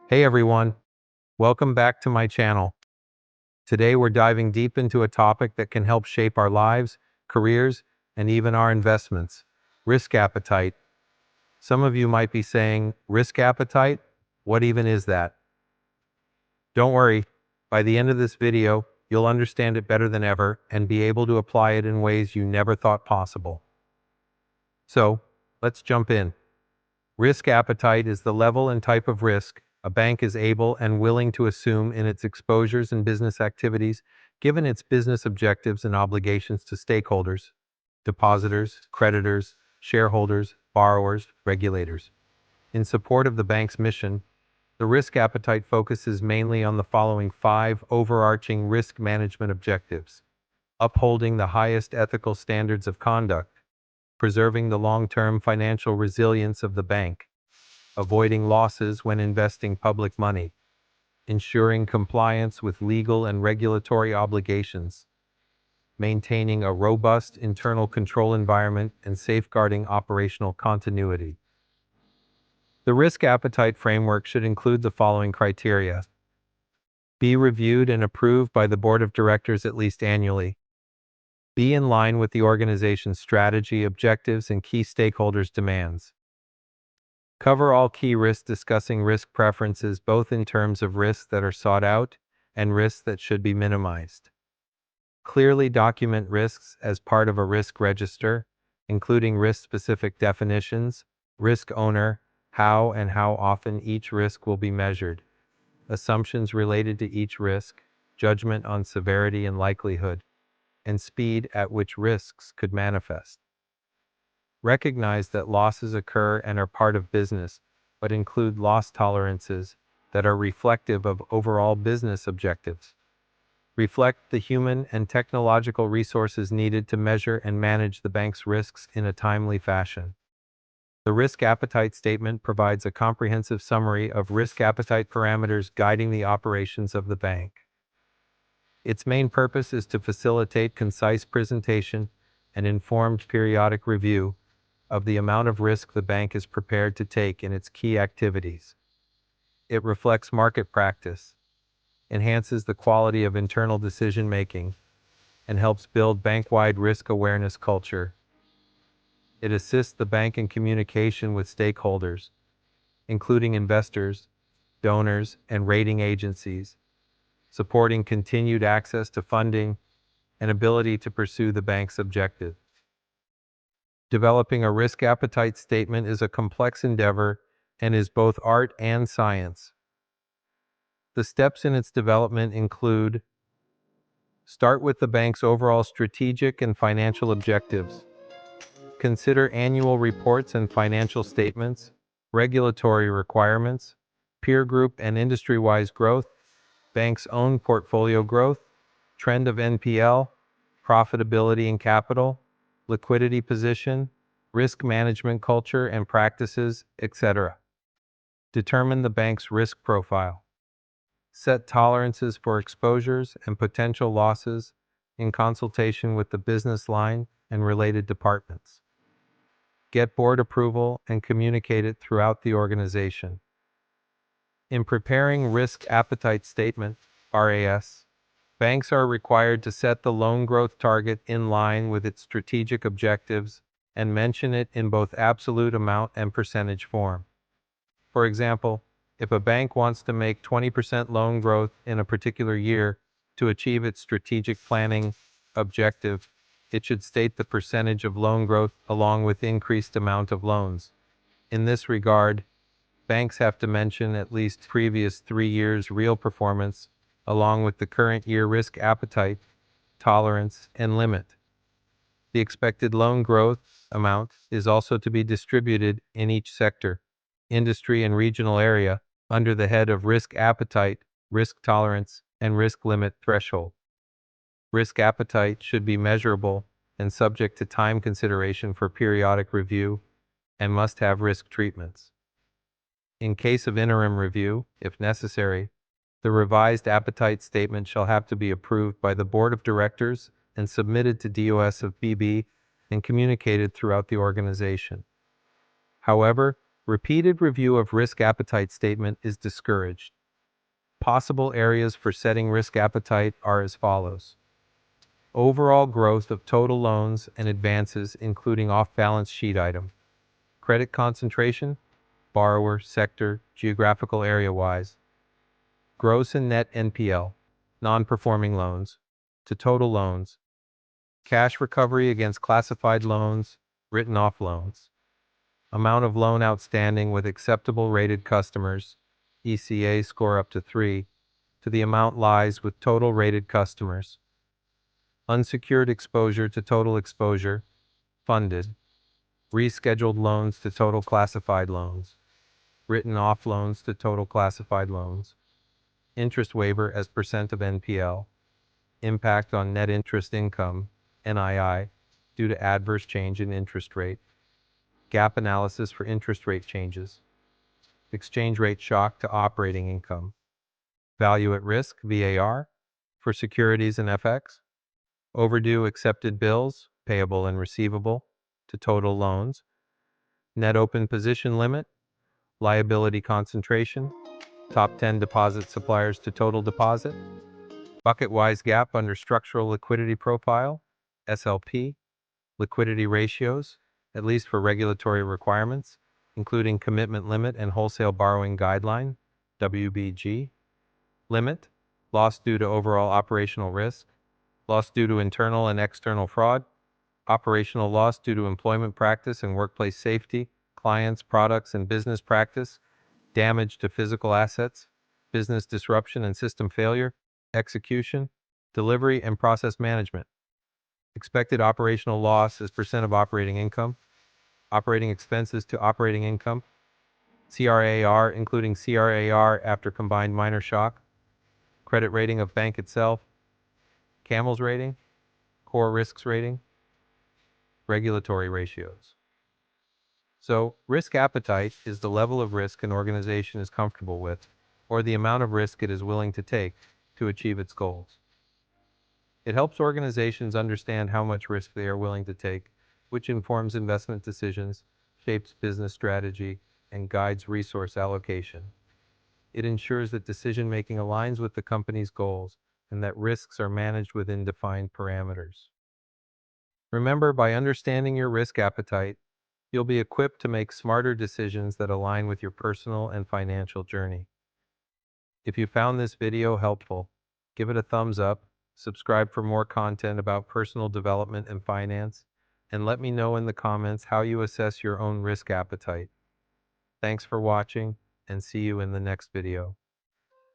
Hey everyone, welcome back to my channel. Today we're diving deep into a topic that can help shape our lives, careers, and even our investments. Risk appetite. Some of you might be saying, risk appetite? What even is that? Don't worry, by the end of this video, you'll understand it better than ever and be able to apply it in ways you never thought possible. So, let's jump in. Risk appetite is the level and type of risk a bank is able and willing to assume in its exposures and business activities, given its business objectives and obligations to stakeholders, depositors, creditors, shareholders, borrowers, regulators. In support of the bank's mission, the risk appetite focuses mainly on the following 5 overarching risk management objectives: upholding the highest ethical standards of conduct, preserving the long-term financial resilience of the bank, avoiding losses when investing public money, ensuring compliance with legal and regulatory obligations, maintaining a robust internal control environment, and safeguarding operational continuity. The risk appetite framework should include the following criteria: be reviewed and approved by the board of directors at least annually, be in line with the organization's strategy, objectives, and key stakeholders' demands, cover all key risks, discussing risk preferences both in terms of risks that are sought out and risks that should be minimized. Clearly document risks as part of a risk register, including risk-specific definitions, risk owner, how and how often each risk will be measured, assumptions related to each risk, judgment on severity and likelihood, and speed at which risks could manifest. Recognize that losses occur and are part of business, but include loss tolerances that are reflective of overall business objectives. Reflect the human and technological resources needed to measure and manage the bank's risks in a timely fashion. The risk appetite statement provides a comprehensive summary of risk appetite parameters guiding the operations of the bank. Its main purpose is to facilitate concise presentation and informed periodic review of the amount of risk the bank is prepared to take in its key activities. It reflects market practice, enhances the quality of internal decision-making, and helps build bank-wide risk awareness culture. It assists the bank in communication with stakeholders, including investors, donors, and rating agencies, supporting continued access to funding and ability to pursue the bank's objectives. Developing a risk appetite statement is a complex endeavor and is both art and science. The steps in its development include: start with the bank's overall strategic and financial objectives. Consider annual reports and financial statements, regulatory requirements, peer group and industry-wise growth, bank's own portfolio growth, trend of NPL, profitability and capital, liquidity position, risk management culture and practices, etc. Determine the bank's risk profile. Set tolerances for exposures and potential losses in consultation with the business line and related departments. Get board approval and communicate it throughout the organization. In preparing Risk Appetite Statement, RAS, banks are required to set the loan growth target in line with its strategic objectives and mention it in both absolute amount and percentage form. For example, if a bank wants to make 20% loan growth in a particular year to achieve its strategic planning objective, it should state the percentage of loan growth along with increased amount of loans. In this regard, banks have to mention at least previous 3 years' real performance along with the current year risk appetite, tolerance, and limit. The expected loan growth amount is also to be distributed in each sector, industry, and regional area under the head of risk appetite, risk tolerance, and risk limit threshold. Risk appetite should be measurable and subject to time consideration for periodic review and must have risk treatments. In case of interim review, if necessary, the revised appetite statement shall have to be approved by the board of directors and submitted to DOS of BB and communicated throughout the organization. However, Repeated review of risk appetite statement is discouraged. Possible areas for setting risk appetite are as follows. Overall growth of total loans and advances, including off-balance sheet item. Credit concentration, borrower, sector, geographical area-wise. Gross and net NPL, non-performing loans, to total loans. Cash recovery against classified loans, written off loans. Amount of loan outstanding with acceptable rated customers, ECA score up to 3, to the amount lies with total rated customers. Unsecured exposure to total exposure, funded. Rescheduled loans to total classified loans. Written off loans to total classified loans. Interest waiver as percent of NPL. Impact on net interest income, NII, due to adverse change in interest rate. Gap analysis for interest rate changes. Exchange rate shock to operating income. Value at risk, VAR, for securities and FX. Overdue accepted bills, payable and receivable, to total loans. Net open position limit. Liability concentration. Top 10 deposit suppliers to total deposit. Bucket-wise gap under structural liquidity profile, SLP. Liquidity ratios, at least for regulatory requirements, including commitment limit and wholesale borrowing guideline, WBG. Limit, loss due to overall operational risk, loss due to internal and external fraud, operational loss due to employment practice and workplace safety, clients, products, and business practice, damage to physical assets, business disruption and system failure, execution, delivery, and process management. Expected operational loss as percent of operating income, operating expenses to operating income, CRAR including CRAR after combined minor shock, credit rating of bank itself, CAMELS rating, core risks rating, regulatory ratios. So, risk appetite is the level of risk an organization is comfortable with, or the amount of risk it is willing to take to achieve its goals. It helps organizations understand how much risk they are willing to take, which informs investment decisions, shapes business strategy, and guides resource allocation. It ensures that decision-making aligns with the company's goals and that risks are managed within defined parameters. Remember, by understanding your risk appetite, you'll be equipped to make smarter decisions that align with your personal and financial journey. If you found this video helpful, give it a thumbs up, subscribe for more content about personal development and finance, and let me know in the comments how you assess your own risk appetite. Thanks for watching, and see you in the next video.